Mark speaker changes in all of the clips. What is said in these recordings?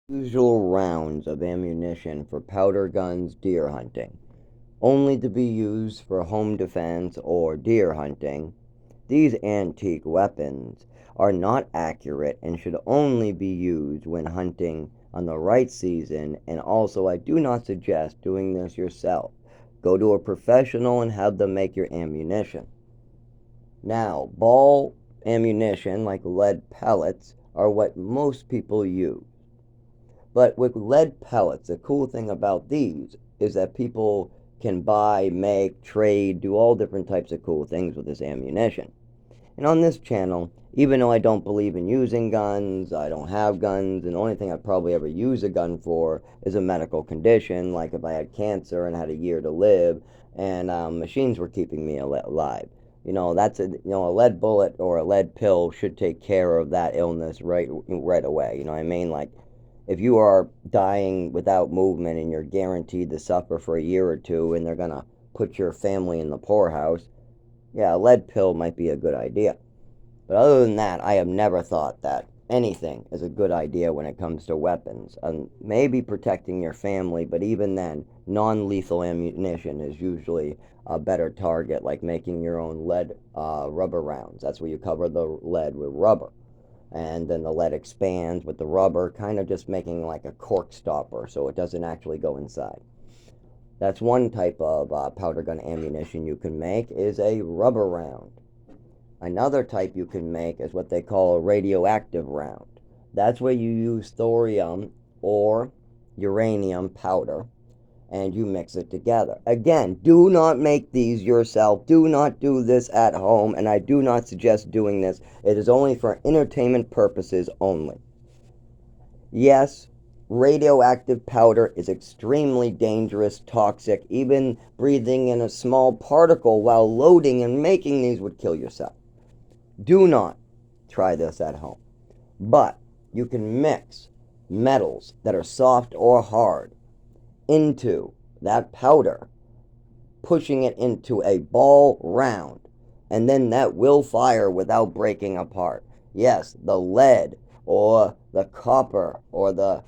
Speaker 1: Usual rounds of ammunition for powder guns deer hunting, only to be used for home defense or deer hunting. These antique weapons are not accurate and should only be used when hunting on the right season, and also I do not suggest doing this yourself. Go to a professional and have them make your ammunition. Now, ball ammunition like lead pellets are what most people use. But with lead pellets, the cool thing about these is that people can buy, make, trade, do all different types of cool things with this ammunition. And on this channel, even though I don't believe in using guns, I don't have guns, and the only thing I'd probably ever use a gun for is a medical condition, like if I had cancer and had a year to live, and machines were keeping me alive. A lead bullet or a lead pill should take care of that illness right away. You know what I mean? Like, if you are dying without movement and you're guaranteed to suffer for a year or two and they're going to put your family in the poorhouse, yeah, a lead pill might be a good idea. But other than that, I have never thought that anything is a good idea when it comes to weapons. Maybe protecting your family, but even then, non lethal ammunition is usually a better target, like making your own lead rubber rounds. That's where you cover the lead with rubber, and then the lead expands with the rubber, kind of just making like a cork stopper so it doesn't actually go inside. That's one type of powder gun ammunition you can make, is a rubber round. Another type you can make is what they call a radioactive round. That's where you use thorium or uranium powder and you mix it together. Again, do not make these yourself. Do not do this at home, and I do not suggest doing this. It is only for entertainment purposes only. Yes, radioactive powder is extremely dangerous, toxic. Even breathing in a small particle while loading and making these would kill yourself. Do not try this at home. But you can mix metals that are soft or hard into that powder, pushing it into a ball round, and then that will fire without breaking apart. Yes, the lead or the copper or the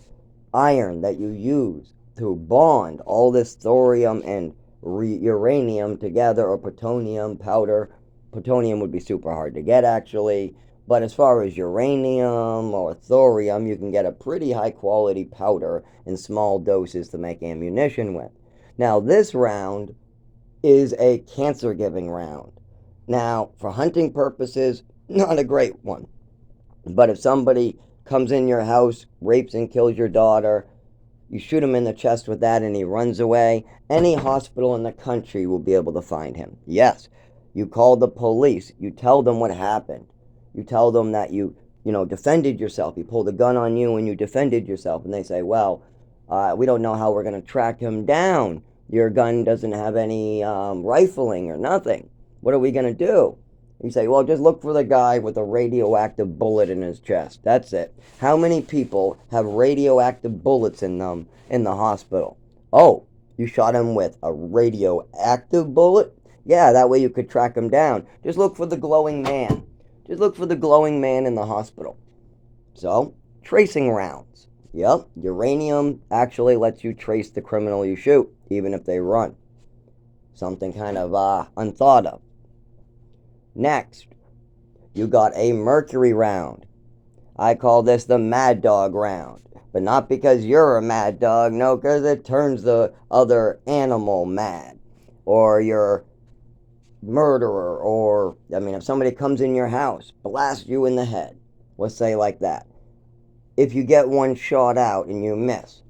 Speaker 1: iron that you use to bond all this thorium and uranium together, or plutonium powder. Plutonium would be super hard to get, actually. But as far as uranium or thorium, you can get a pretty high quality powder in small doses to make ammunition with. Now, this round is a cancer giving round. Now, for hunting purposes, not a great one. But if somebody comes in your house, rapes and kills your daughter, you shoot him in the chest with that and he runs away, any hospital in the country will be able to find him. Yes, you call the police, you tell them what happened. You tell them that you defended yourself. You pulled a gun on you and you defended yourself. And they say, well, we don't know how we're going to track him down. Your gun doesn't have any rifling or nothing. What are we going to do? You say, well, just look for the guy with a radioactive bullet in his chest. That's it. How many people have radioactive bullets in them in the hospital? Oh, you shot him with a radioactive bullet? Yeah, that way you could track him down. Just look for the glowing man. Just look for the glowing man in the hospital. So, tracing rounds. Yep, uranium actually lets you trace the criminal you shoot, even if they run. Something kind of unthought of. Next, you got a mercury round. I call this the mad dog round. But not because you're a mad dog, no, because it turns the other animal mad. Or you're murderer, or, I mean, if somebody comes in your house, blasts you in the head, let's say like that. If you get one shot out and you miss,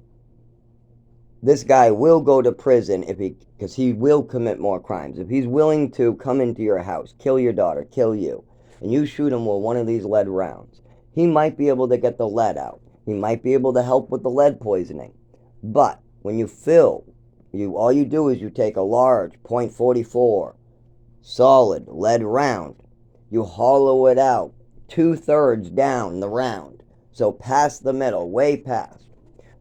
Speaker 1: this guy will go to prison because he will commit more crimes. If he's willing to come into your house, kill your daughter, kill you, and you shoot him with one of these lead rounds, he might be able to get the lead out. He might be able to help with the lead poisoning. But when you fill, all you do is you take a large .44 solid lead round, you hollow it out 2/3 down the round, so past the middle, way past.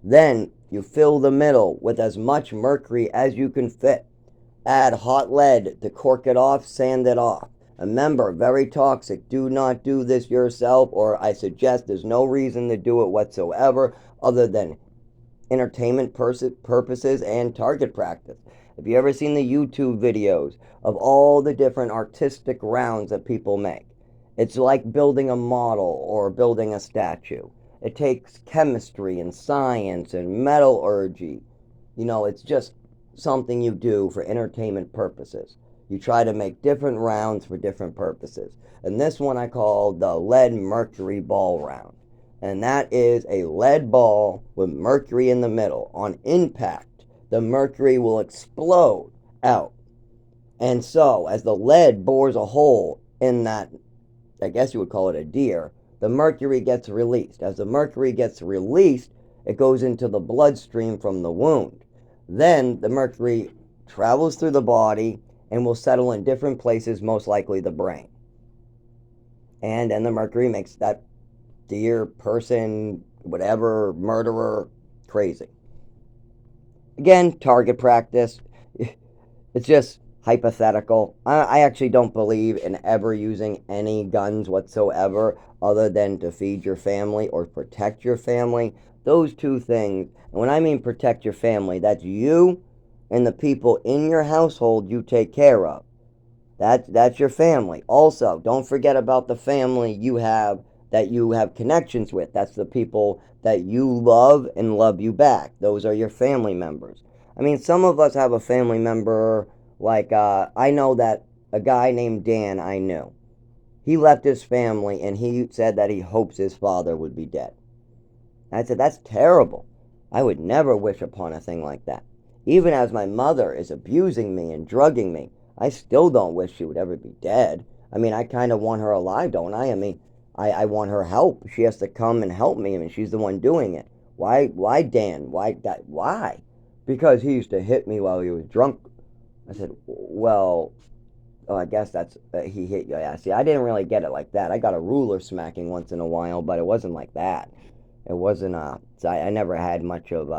Speaker 1: Then you fill the middle with as much mercury as you can fit. Add hot lead to cork it off, sand it off. Remember, very toxic. Do not do this yourself, or I suggest there's no reason to do it whatsoever other than entertainment purposes and target practice. Have you ever seen the YouTube videos of all the different artistic rounds that people make? It's like building a model or building a statue. It takes chemistry and science and metallurgy. It's just something you do for entertainment purposes. You try to make different rounds for different purposes. And this one I call the lead mercury ball round. And that is a lead ball with mercury in the middle. On impact, the mercury will explode out. And so, as the lead bores a hole in that, I guess you would call it a deer, the mercury gets released. As the mercury gets released, it goes into the bloodstream from the wound. Then the mercury travels through the body and will settle in different places, most likely the brain. And then the mercury makes that deer, person, whatever, murderer, crazy. Again, target practice. It's just hypothetical. I actually don't believe in ever using any guns whatsoever other than to feed your family or protect your family. Those two things. And when I mean protect your family, that's you and the people in your household you take care of. That's your family. Also, don't forget about the family that you have connections with. That's the people that you love and love you back. Those are your family members. I mean, some of us have a family member, like, I know that a guy named Dan I knew. He left his family and he said that he hopes his father would be dead. I said, that's terrible. I would never wish upon a thing like that. Even as my mother is abusing me and drugging me, I still don't wish she would ever be dead. I mean, I kind of want her alive, don't I? I mean, I want her help. She has to come and help me. I mean, she's the one doing it. Why Dan? Why? Because he used to hit me while he was drunk. I said, well, oh, I guess that's, he hit you. Yeah, see, I didn't really get it like that. I got a ruler smacking once in a while, but it wasn't like that. It wasn't, so I never had much of,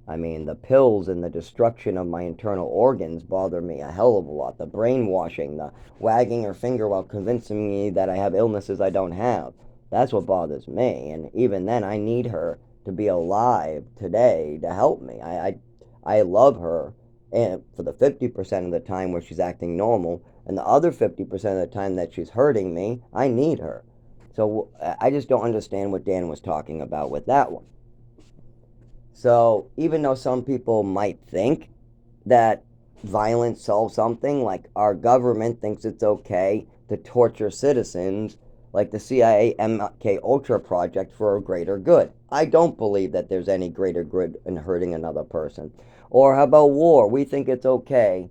Speaker 1: I mean, the pills and the destruction of my internal organs bother me a hell of a lot. The brainwashing, the wagging her finger while convincing me that I have illnesses I don't have. That's what bothers me. And even then, I need her to be alive today to help me. I love her, and for the 50% of the time where she's acting normal, and the other 50% of the time that she's hurting me, I need her. So I just don't understand what Dan was talking about with that one. So even though some people might think that violence solves something, like our government thinks it's okay to torture citizens, like the CIA MK Ultra project, for a greater good. I don't believe that there's any greater good in hurting another person. Or how about war? We think it's okay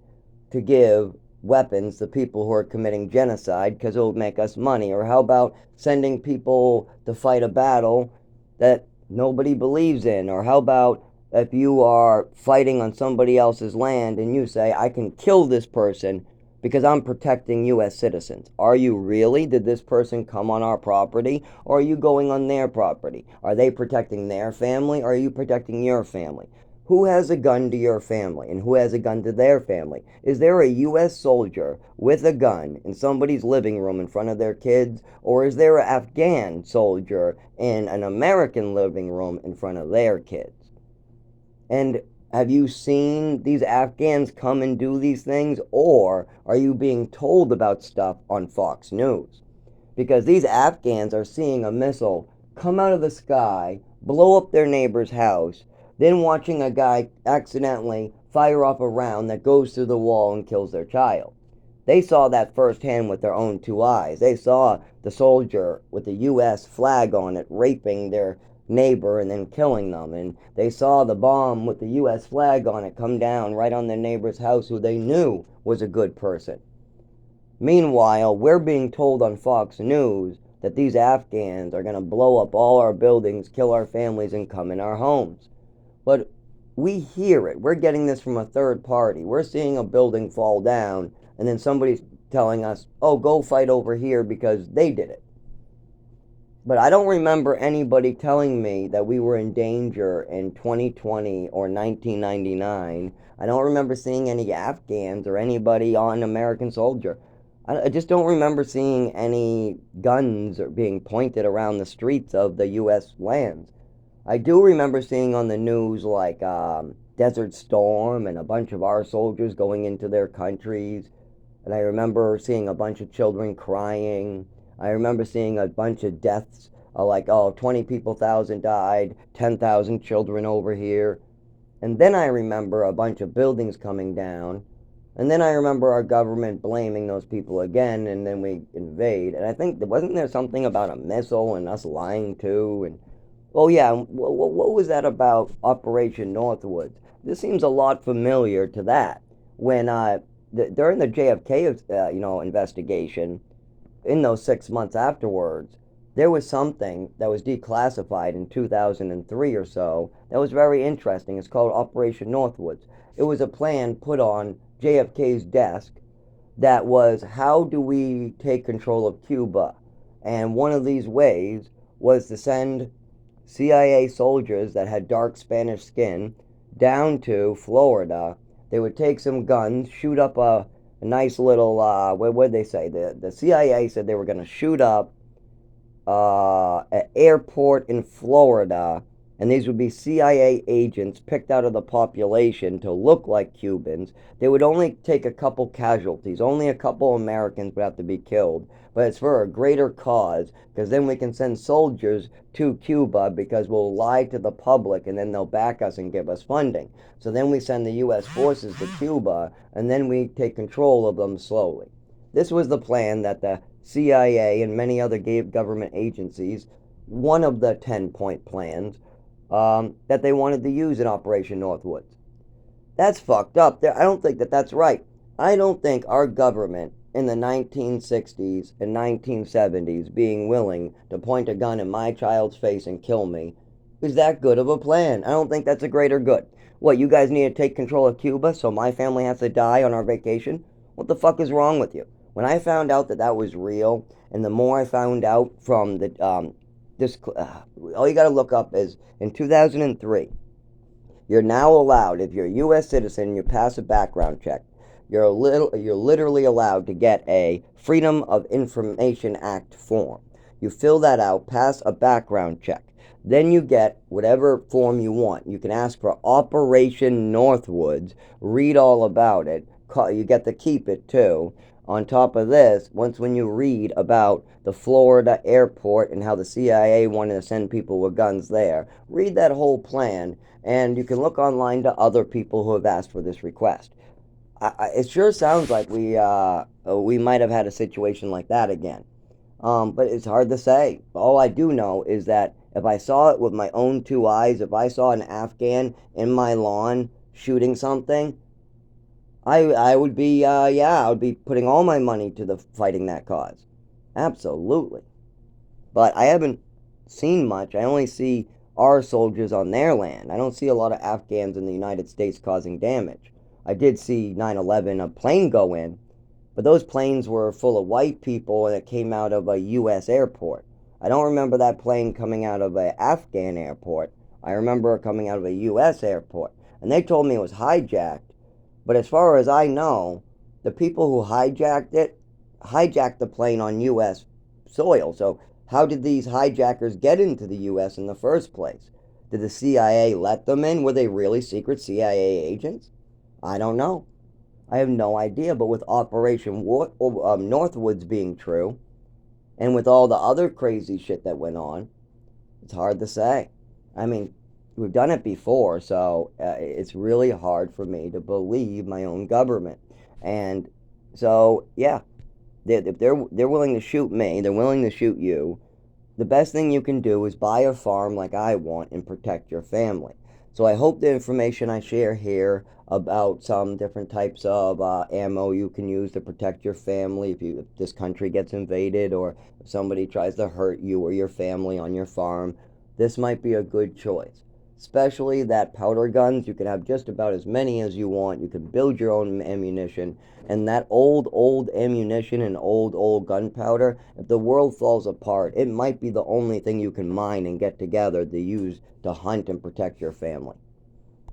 Speaker 1: to give weapons to people who are committing genocide because it'll make us money. Or how about sending people to fight a battle that nobody believes in? Or how about if you are fighting on somebody else's land and you say, I can kill this person because I'm protecting U.S. citizens. Are you really? Did this person come on our property, or are you going on their property? Are they protecting their family, or are you protecting your family? Who has a gun to your family, and who has a gun to their family? Is there a U.S. soldier with a gun in somebody's living room in front of their kids, or is there an Afghan soldier in an American living room in front of their kids? And have you seen these Afghans come and do these things, or are you being told about stuff on Fox News? Because these Afghans are seeing a missile come out of the sky, blow up their neighbor's house, then watching a guy accidentally fire off a round that goes through the wall and kills their child. They saw that firsthand with their own two eyes. They saw the soldier with the U.S. flag on it raping their neighbor and then killing them. And they saw the bomb with the U.S. flag on it come down right on their neighbor's house, who they knew was a good person. Meanwhile, we're being told on Fox News that these Afghans are going to blow up all our buildings, kill our families, and come in our homes. But we hear it. We're getting this from a third party. We're seeing a building fall down, and then somebody's telling us, oh, go fight over here because they did it. But I don't remember anybody telling me that we were in danger in 2020 or 1999. I don't remember seeing any Afghans or anybody on American soldier. I just don't remember seeing any guns or being pointed around the streets of the U.S. lands. I do remember seeing on the news like Desert Storm and a bunch of our soldiers going into their countries. And I remember seeing a bunch of children crying. I remember seeing a bunch of deaths, like, oh, 20 people, 1,000 died, 10,000 children over here. And then I remember a bunch of buildings coming down. And then I remember our government blaming those people again, and then we invade. And I think, wasn't there something about a missile and us lying too? And, oh yeah, what was that about Operation Northwoods? This seems a lot familiar to that. When, during the JFK, investigation, in those 6 months afterwards, there was something that was declassified in 2003 or so that was very interesting. It's called Operation Northwoods. It was a plan put on JFK's desk that was, how do we take control of Cuba? And one of these ways was to send CIA soldiers that had dark Spanish skin down to Florida. They would take some guns, shoot up a nice little, what would they say? The CIA said they were going to shoot up an airport in Florida, and these would be CIA agents picked out of the population to look like Cubans. They would only take a couple casualties, only a couple Americans would have to be killed, but it's for a greater cause, because then we can send soldiers to Cuba because we'll lie to the public and then they'll back us and give us funding. So then we send the U.S. forces to Cuba and then we take control of them slowly. This was the plan that the CIA and many other government agencies, one of the 10-point plans, that they wanted to use in Operation Northwoods. That's fucked up. I don't think that that's right. I don't think our government in the 1960s and 1970s being willing to point a gun in my child's face and kill me is that good of a plan. I don't think that's a greater good. What, you guys need to take control of Cuba so my family has to die on our vacation? What the fuck is wrong with you? When I found out that that was real, and the more I found out from all you got to look up is in 2003, you're now allowed, if you're a U.S. citizen, you pass a background check. You're literally allowed to get a Freedom of Information Act form. You fill that out, pass a background check. Then you get whatever form you want. You can ask for Operation Northwoods, read all about it. You get to keep it too. On top of this, when you read about the Florida airport and how the CIA wanted to send people with guns there, read that whole plan, and you can look online to other people who have asked for this request. It sure sounds like we might have had a situation like that again. But it's hard to say. All I do know is that if I saw it with my own two eyes, if I saw an Afghan in my lawn shooting something, I would be, I would be putting all my money to the fighting that cause. Absolutely. But I haven't seen much. I only see our soldiers on their land. I don't see a lot of Afghans in the United States causing damage. I did see 9/11, a plane go in, but those planes were full of white people and it came out of a U.S. airport. I don't remember that plane coming out of an Afghan airport. I remember it coming out of a U.S. airport. And they told me it was hijacked. But as far as I know, the people who hijacked the plane on U.S. soil. So how did these hijackers get into the U.S. in the first place? Did the CIA let them in? Were they really secret CIA agents? I don't know. I have no idea. But with Operation Northwoods being true, and with all the other crazy shit that went on, it's hard to say. I mean, we've done it before, so it's really hard for me to believe my own government. And so, yeah, if they're willing to shoot me, they're willing to shoot you. The best thing you can do is buy a farm like I want and protect your family. So I hope the information I share here about some different types of ammo you can use to protect your family if this country gets invaded, or if somebody tries to hurt you or your family on your farm, this might be a good choice. Especially that powder guns, you can have just about as many as you want. You can build your own ammunition. And that old ammunition and old gunpowder, if the world falls apart, it might be the only thing you can mine and get together to use to hunt and protect your family.